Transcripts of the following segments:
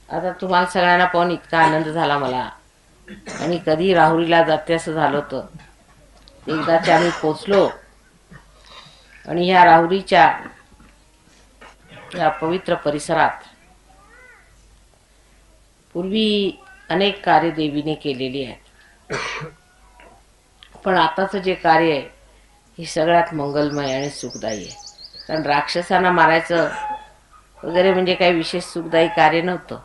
आता तुम्हाला सगळ्यांना पाहून इतका आनंद झाला मला, आणि कधी राहुरीला जाते असं झालं होतं. एकदाच्या आम्ही पोचलो आणि ह्या राहुरीच्या या पवित्र परिसरात पूर्वी अनेक कार्य देवीने केलेली आहेत, पण आताचं जे कार्य आहे हे सगळ्यात मंगलमय आणि सुखदायी आहे. कारण राक्षसांना मारायचं वगैरे म्हणजे काही विशेष सुखदायी कार्य नव्हतं,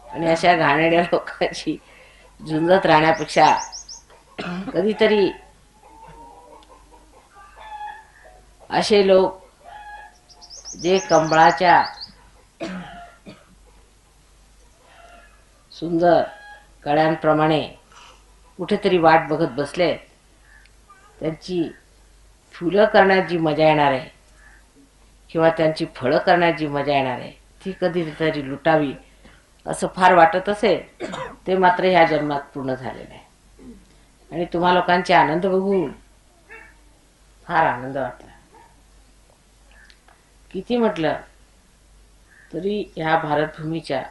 आणि अशा घाणेरड्या लोकांची झुंजत राहण्यापेक्षा कधीतरी असे लोक जे कंबळाच्या सुंदर कळ्यांप्रमाणे कुठेतरी वाट बघत बसले, त्यांची फुलं करण्यात जी मजा येणार आहे किंवा त्यांची फळं करण्यात जी मजा येणार आहे ती कधीतरी लुटावी असं फार वाटत असेल. ते मात्र ह्या जन्मात पूर्ण झालेलं आहे, आणि तुम्हा लोकांचे आनंद बघून फार आनंद वाटला. किती म्हटलं तरी ह्या भारतभूमीच्या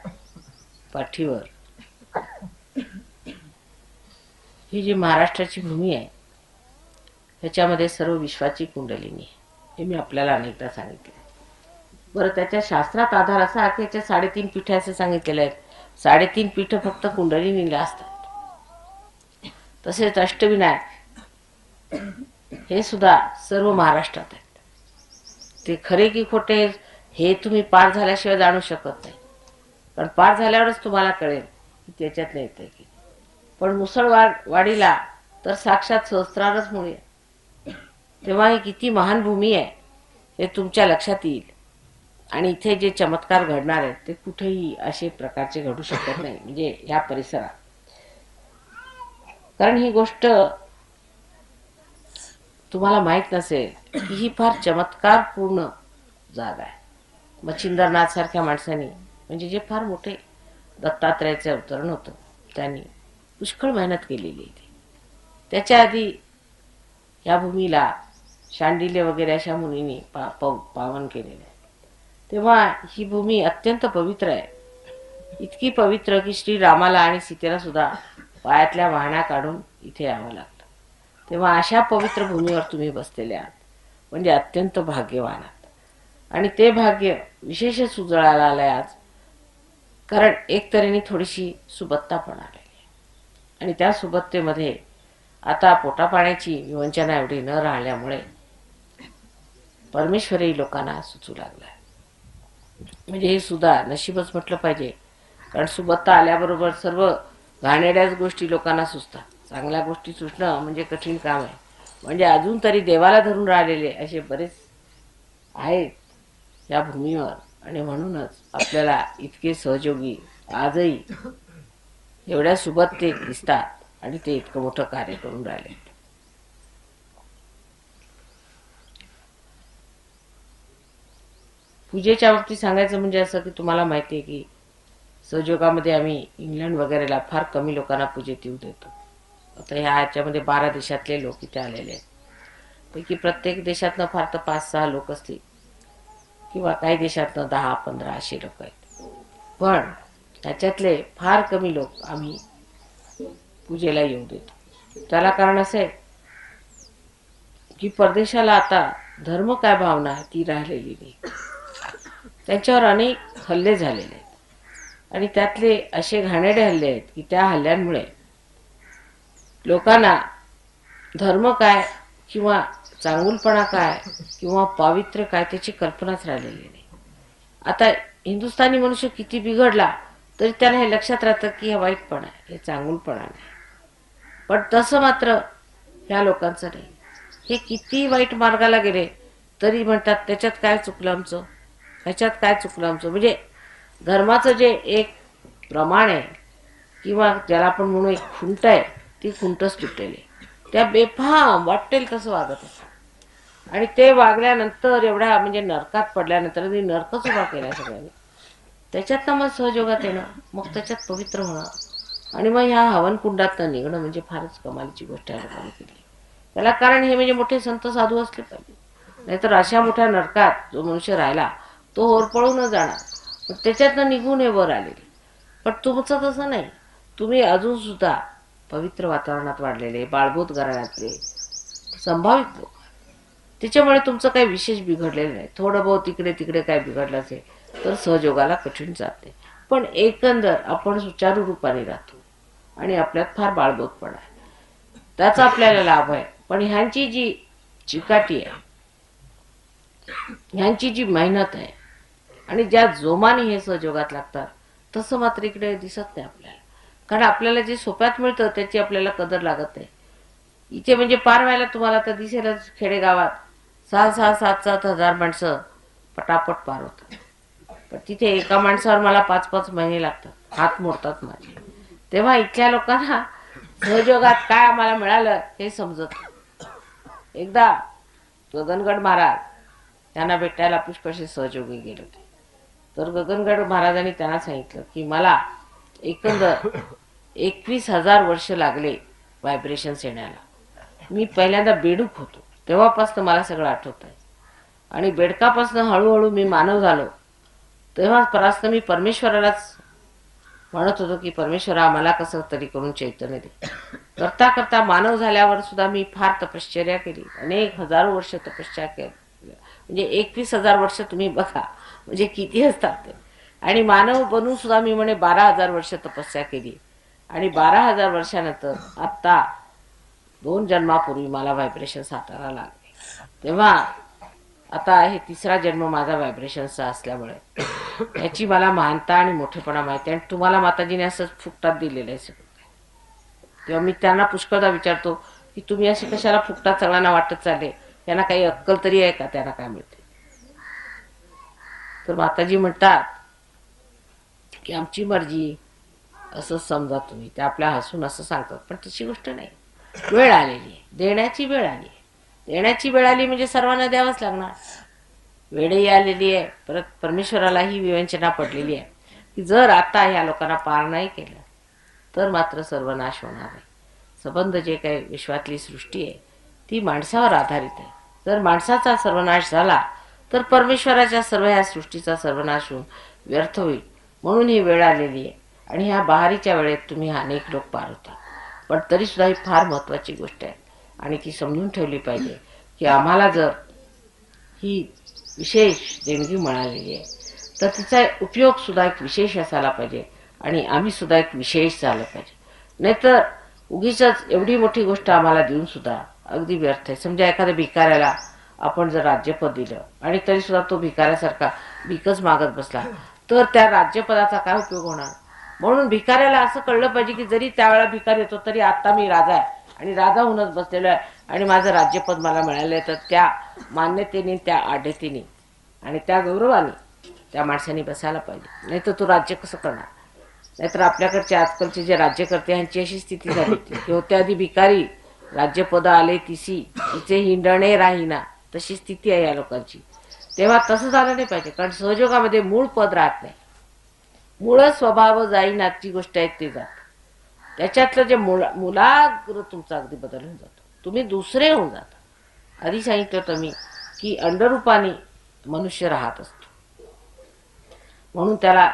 पाठीवर ही जी महाराष्ट्राची भूमी आहे ह्याच्यामध्ये सर्व विश्वाची कुंडलिनी आहे, हे मी आपल्याला अनेकदा सांगितले. बरं, त्याच्या शास्त्रात आधार असा की याच्या 3.5 पीठे असे सांगितलेले आहेत. 3.5 पीठं फक्त कुंडलिनीला असतात. तसेच अष्टविनायक हे सुद्धा सर्व महाराष्ट्रात आहेत. ते खरे की खोटे हे तुम्ही पार झाल्याशिवाय जाणू शकत नाही, पण पार झाल्यावरच तुम्हाला कळेल की त्याच्यात नाही येते की. पण मुसळवाडीला तर साक्षात सहस्त्रारच मुळे, तेव्हा ही किती महान भूमी आहे हे तुमच्या लक्षात येईल. आणि इथे जे चमत्कार घडणार आहेत ते कुठेही असे प्रकारचे घडू शकत नाही, म्हणजे ह्या परिसरात. कारण ही गोष्ट तुम्हाला माहित नसेल की ही फार चमत्कारपूर्ण जागा आहे. मच्छिंद्रनाथ सारख्या माणसांनी, म्हणजे जे फार मोठे दत्तात्रयाचे अवतरण होतं, त्यांनी पुष्कळ मेहनत केलेली आहे. त्याच्या आधी या भूमीला शांडिल्य वगैरे अशा मुनींनी पावन केलेले आहे. तेव्हा ही भूमी अत्यंत पवित्र आहे. इतकी पवित्र की श्रीरामाला आणि सीतेला सुद्धा पायातल्या वाहना काढून इथे यावं लागतं. तेव्हा अशा पवित्र भूमीवर तुम्ही बसलेले आहात म्हणजे अत्यंत भाग्यवान आहात. आणि ते भाग्य विशेषच उजळायला आलंय आज, कारण एक तऱ्हेने थोडीशी सुबत्ता पण आलेली आहे. आणि त्या सुबत्तेमध्ये आता पोटापाण्याची विवंचना एवढी न राहिल्यामुळे परमेश्वरही लोकांना सुचू लागला. म्हणजे हे सुद्धा नशीबच म्हटलं पाहिजे, कारण सुबत्ता आल्याबरोबर सर्व घाणेरड्याच गोष्टी लोकांना सुचतात. चांगल्या गोष्टी सुचणं म्हणजे कठीण काम आहे. म्हणजे अजून तरी देवाला धरून राहिलेले असे बरेच आहेत या भूमीवर, आणि म्हणूनच आपल्याला इतके सहयोगी आजही एवढ्या सुबत्तेत दिसतात आणि ते इतकं मोठं कार्य करून राहिले. पूजेच्या बाबतीत सांगायचं म्हणजे असं की तुम्हाला माहिती आहे की सहयोगामध्ये आम्ही इंग्लंड वगैरेला फार कमी लोकांना पूजेत येऊ देतो. आता ह्याच्यामध्ये 12 देशातले लोक इथे आलेले आहेत. पैकी प्रत्येक देशातनं फार तर 5-6 लोक असतील, किंवा काही देशातनं 10-15 असे लोक आहेत. पण त्याच्यातले फार कमी लोक आम्ही पूजेला येऊ देतो. त्याला कारण असे आहे की परदेशाला आता धर्म काय भावना ती राहिलेली नाही. त्यांच्यावर अनेक हल्ले झालेले आहेत, आणि त्यातले असे घाणेरडे हल्ले आहेत की त्या हल्ल्यांमुळे लोकांना धर्म काय किंवा चांगुलपणा काय किंवा पावित्र्य काय त्याची कल्पनाच राहिलेली नाही. आता हिंदुस्थानी मनुष्य किती बिघडला तरी त्याला हे लक्षात राहतं की हे वाईटपणा आहे, हे चांगुलपणा नाही. पण तसं मात्र ह्या लोकांचं नाही. हे किती वाईट मार्गाला गेले तरी म्हणतात त्याच्यात काय चुकलं आमचं, ह्याच्यात काय चुकलं आमचं. म्हणजे धर्माचं जे एक प्रमाण आहे किंवा ज्याला आपण म्हणू एक खुंट आहे, ती खुंटच तुटलेली. त्या बेफाम वाटेल तसं वागत असतात, आणि ते वागल्यानंतर एवढ्या म्हणजे नरकात पडल्यानंतर नरकच उभा केला सगळ्यांनी. त्याच्यातनं मग सहयोगात येणं, मग त्याच्यात पवित्र होणं, आणि मग ह्या हवनकुंडातनं निघणं म्हणजे फारच कमालीची गोष्ट आहे लोकांनी केली. त्याला कारण हे म्हणजे मोठे संत साधू असले पाहिजे, नाहीतर अशा मोठ्या नरकात जो मनुष्य राहिला तो होरपळूनच जाणार. पण त्याच्यातनं निघून हे वर आलेले. पण तुमचं तसं नाही. तुम्ही अजून सुद्धा पवित्र वातावरणात वाढलेले, बाळबोध घराण्यातले संभावित लोक. त्याच्यामुळे तुमचं काही विशेष बिघडलेलं नाही. थोडं बहुत इकडे तिकडे काय बिघडलं असेल तर सहयोगाला कठीण जाते. पण एकंदर आपण सुचारू रूपाने राहतो आणि आपल्यात फार बाळबोधपणा आहे, त्याचा आपल्याला लाभ आहे. पण ह्यांची जी चिकाटी आहे, ह्यांची जी मेहनत आहे आणि ज्या जोमाने हे सहयोगात लागतात, तसं मात्र इकडे दिसत नाही आपल्याला. कारण आपल्याला जे सोप्यात मिळतं त्याची आपल्याला कदर लागत नाही. इथे म्हणजे पार व्हायला तुम्हाला तर दिसेलच, खेडेगावात 6,6, 7,7 हजार माणसं पटापट पार होतात. पण तिथे एका माणसावर मला 5-5 महिने लागतात, हात मोडतात माझे. तेव्हा इथल्या लोकांना सहयोगात काय आम्हाला मिळालं हे समजत नाही. एकदा गगनगड महाराज त्यांना भेटायला पुष्कळसे सहयोगी गेले होते. तर गगनगड महाराजांनी त्यांना सांगितलं की मला एकंदर 21,000 वर्ष लागले व्हायब्रेशन्स येण्याला. मी पहिल्यांदा बेडूक होतो, तेव्हापासून मला सगळं आठवत आहे. आणि बेडकापासून हळूहळू मी मानव झालो, तेव्हापासून मी परमेश्वरालाच म्हणत होतो की परमेश्वरा मला कसं तरी करून चैतन्य दे. करता करता मानव झाल्यावर सुद्धा मी फार तपश्चर्या केली, अनेक हजारो वर्ष तपश्चर्या केली. म्हणजे 21,000 वर्ष तुम्ही बघा, म्हणजे किती असतात ते. आणि मानव बनून सुद्धा मी म्हणे 12,000 वर्ष तपस्या केली. आणि 12,000 वर्षानंतर आत्ता 2 जन्मापूर्वी मला व्हायब्रेशन हाताळायला लागले. तेव्हा आता हे 3रा जन्म माझा व्हायब्रेशनचा असल्यामुळे याची मला महानता आणि मोठेपणा माहिती. आणि तुम्हाला माताजीने असं फुकटात दिलेलं आहे सगळं. तेव्हा मी त्यांना पुष्कळदा विचारतो की तुम्ही असे कशाला फुकटात सगळ्यांना वाटत चालले, त्यांना काही अक्कल तरी आहे का, त्यांना काय मिळते. तर माताजी म्हणतात की आमची मर्जी, असं समजा तुम्ही. ते आपल्या हसून असं सांगतात, पण तशी गोष्ट नाही. वेळ आलेली आहे, देण्याची वेळ आली आहे. देण्याची वेळ आली म्हणजे सर्वांना द्यावंच लागणार. वेळही आलेली आहे, परत परमेश्वरालाही विवंचना पडलेली आहे की जर आता ह्या लोकांना पार नाही केलं तर मात्र सर्वनाश होणार आहे. संबंध जे काही विश्वातली सृष्टी आहे ती माणसावर आधारित आहे. जर माणसाचा सर्वनाश झाला तर परमेश्वराच्या सर्व ह्या सृष्टीचा सर्वनाश होऊन व्यर्थ होईल. म्हणून ही वेळ आलेली आहे. आणि ह्या बहारीच्या वेळेत तुम्ही अनेक लोक पार होता. पण तरीसुद्धा ही फार महत्त्वाची गोष्ट आहे आणि ती समजून ठेवली पाहिजे की आम्हाला जर ही विशेष देणगी मिळालेली आहे तर तिचा उपयोग सुद्धा एक विशेष असायला पाहिजे आणि आम्ही सुद्धा एक विशेष झालं पाहिजे. नाहीतर उगीच एवढी मोठी गोष्ट आम्हाला देऊन सुद्धा अगदी व्यर्थ आहे. समजा एखाद्या भिकाऱ्याला आपण जर राज्यपद दिलं आणि तरी सुद्धा तो भिकाऱ्यासारखा भिकच मागत बसला तर त्या राज्यपदाचा काय उपयोग होणार. म्हणून भिकाऱ्याला असं कळलं पाहिजे की जरी त्यावेळेला भिकारी येतो तरी आता मी राजा आहे आणि राजा होऊनच बसलेलो आहे आणि माझं राज्यपद मला मिळालं आहे. तर त्या मान्यतेने, त्या आढतेने आणि त्या गौरवाने त्या माणसाने बसायला पाहिजे. नाही तर तो राज्य कसं करणार. नाहीतर आपल्याकडचे आजकालचे जे राज्यकर्ते यांची अशी स्थिती झाली होती, होत्या आधी भिकारी, राज्यपद आले तिसी तिचे हिंडणे राहीना, तशी स्थिती आहे या लोकांची. तेव्हा तसं झालं नाही पाहिजे. कारण सहयोगामध्ये मूळ पद राहत नाही, मूळ स्वभाव जाईनाची गोष्ट आहे ते जात. त्याच्यातलं जे मुलाग्र तुमचा अगदी बदल होऊन जातो, तुम्ही दुसरे होऊन जाता. आधी सांगितलं होतं मी की अंडरूपाने मनुष्य राहत असतो, म्हणून त्याला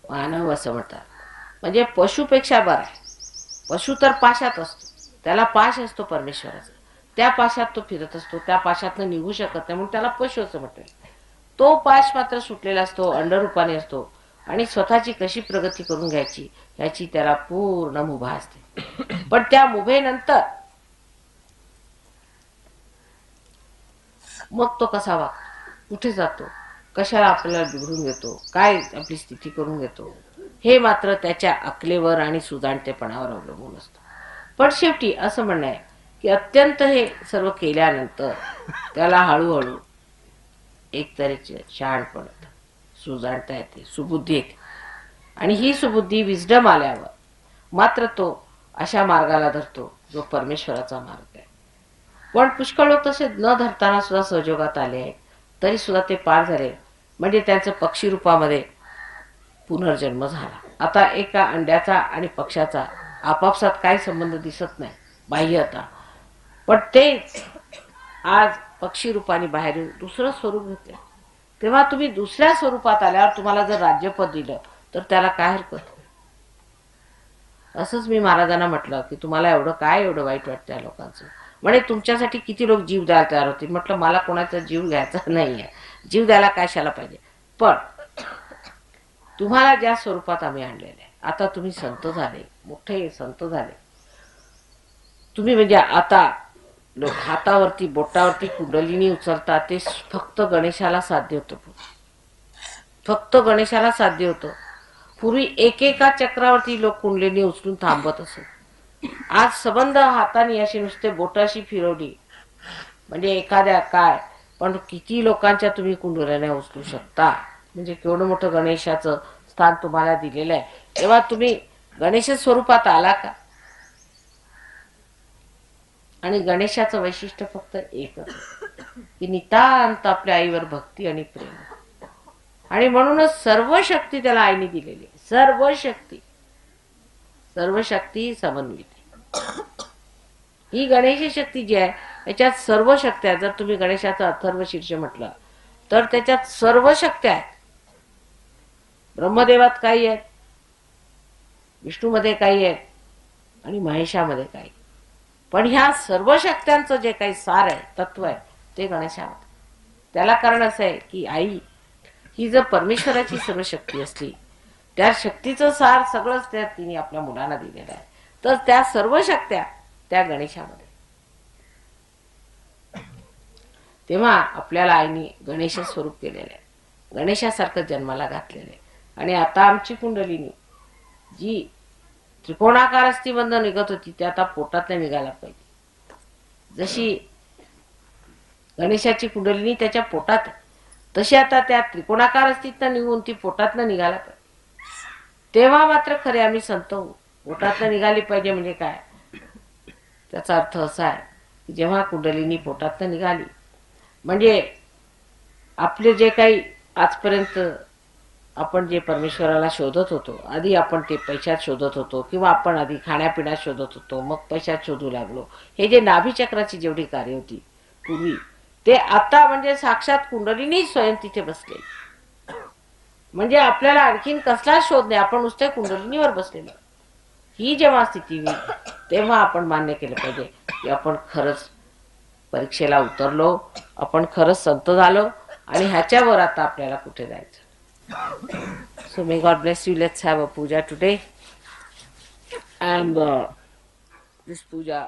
मानव असं म्हणतात. म्हणजे पशुपेक्षा बरा आहे. पशु तर पाशात असतो, त्याला पाश असतो परमेश्वराचा, त्या पाशात तो फिरत असतो, त्या पाशातनं निघू शकत नाही, म्हणून त्याला पशु असं म्हणतात. तो पाश मात्र सुटलेला असतो, अंडरूपाने असतो आणि स्वतःची कशी प्रगती करून घ्यायची याची त्याला पूर्ण मुभा असते. पण त्या मुभेनंतर मग तो कसा वागतो, कुठे जातो, कशाला आपल्याला बिघडून घेतो, काय आपली स्थिती करून घेतो, हे मात्र त्याच्या अकलेवर आणि सुजाणतेपणावर अवलंबून असतं. पण शेवटी असं म्हणणं आहे की अत्यंत हे सर्व केल्यानंतर त्याला हळूहळू एक तऱ्हेचे शहाणपण येतं, सुजाणता येते, सुबुद्धी येते. आणि ही सुबुद्धी विजडम आल्यावर मात्र तो अशा मार्गाला धरतो जो परमेश्वराचा मार्ग आहे. पण पुष्कळ लोक तसे न धरताना सुद्धा सहयोगात आले आहेत, तरी सुद्धा ते पार झाले. म्हणजे त्यांचं पक्षी रूपामध्ये पुनर्जन्म झाला. आता एका अंड्याचा आणि पक्षाचा आपापसात काय संबंध दिसत नाही, बाह्यता. पण तेच आज पक्षी रूपाने बाहेर दुसरं स्वरूप घेतलं. तेव्हा तुम्ही दुसऱ्या स्वरूपात आल्यावर तुम्हाला जर राज्यपद दिलं तर त्याला काय हरकत. असंच मी महाराजांना म्हटलं की तुम्हाला एवढं काय एवढं वाईट वाटतं या लोकांचं. म्हणे तुमच्यासाठी किती लोक जीव द्यायला तयार होतील. म्हटलं मला कोणाचा जीव घ्यायचा नाहीये, जीव द्यायला कशाला पाहिजे. पण तुम्हाला ज्या स्वरूपात आम्ही आणलेले, आता तुम्ही संत झाले, मोठे संत झाले तुम्ही, म्हणजे आता लोक हातावरती बोटावरती कुंडलिनी उचलतात, ते फक्त गणेशाला साध्य होतं. फक्त गणेशाला साध्य होतं. पूर्वी एकेका चक्रावरती लोक कुंडलिनी उचलून थांबत असत. आज सबंध हाताने अशी नुसते बोटाशी फिरवली म्हणजे एखाद्या काय, पण किती लोकांच्या तुम्ही कुंडलिन्या उचलू शकता. म्हणजे केवढं मोठं गणेशाचं स्थान तुम्हाला दिलेलं आहे. तेव्हा तुम्ही गणेश स्वरूपात आला का. आणि गणेशाचं वैशिष्ट्य फक्त एकच की नितांत आपल्या आईवर भक्ती आणि प्रेम. आणि म्हणूनच सर्व शक्ती त्याला आईने दिलेली. सर्व शक्ती समन्वित. ही गणेश शक्ती जी आहे याच्यात सर्व शक्त्या. जर तुम्ही गणेशाचं अथर्व शीर्ष म्हटलं तर त्याच्यात सर्व शक्त्या आहेत. ब्रह्मदेवात काही आहेत, विष्णूमध्ये काही आहेत आणि महेशामध्ये काही. पण ह्या सर्व शक्त्यांचं जे काही सार आहे, तत्व आहे, ते गणेशामध्ये. त्याला कारण असं आहे की आई ही जर परमेश्वराची सर्व शक्ती असली, त्या शक्तीचं सार सगळंच त्या तिने आपल्या मुलांना दिलेलं आहे, तर त्या सर्व शक्त्या त्या गणेशामध्ये. तेव्हा आपल्याला आईने गणेश स्वरूप केलेलं आहे, गणेशासारखं जन्माला घातलेलं आहे. आणि आता आमची कुंडलिनी जी त्रिकोणाकार अस्थिबंध निघत होती ते आता पोटात निघायला पाहिजे. जशी गणेशाची कुंडलिनी त्याच्या पोटात, तशी आता त्या त्रिकोणाकार अस्थितनं निघून ती पोटातनं निघायला पाहिजे. तेव्हा मात्र खरे आम्ही संत होऊ. पोटातनं निघाली पाहिजे म्हणजे काय, त्याचा अर्थ असा आहे की जेव्हा कुंडलिनी पोटातनं निघाली म्हणजे आपले जे काही आजपर्यंत आपण जे परमेश्वराला शोधत होतो, आधी आपण ते पैशात शोधत होतो किंवा आपण आधी खाण्यापिण्यात शोधत होतो, मग पैशात शोधू लागलो. हे जे नाभीचक्राची जेवढी कार्य होती पूर्वी, ते आता म्हणजे साक्षात कुंडलिनी स्वयं तिथे बसले. म्हणजे आपल्याला आणखीन कसलाच शोध नाही, आपण नुसत्या कुंडलिनीवर बसलेलो. ही जेव्हा स्थिती होईल तेव्हा आपण मान्य केलं पाहिजे की आपण खरंच परीक्षेला उतरलो, आपण खरंच संत झालो आणि ह्याच्यावर आता आपल्याला कुठे जायचं. So may God bless you. Let's have a puja today. And this puja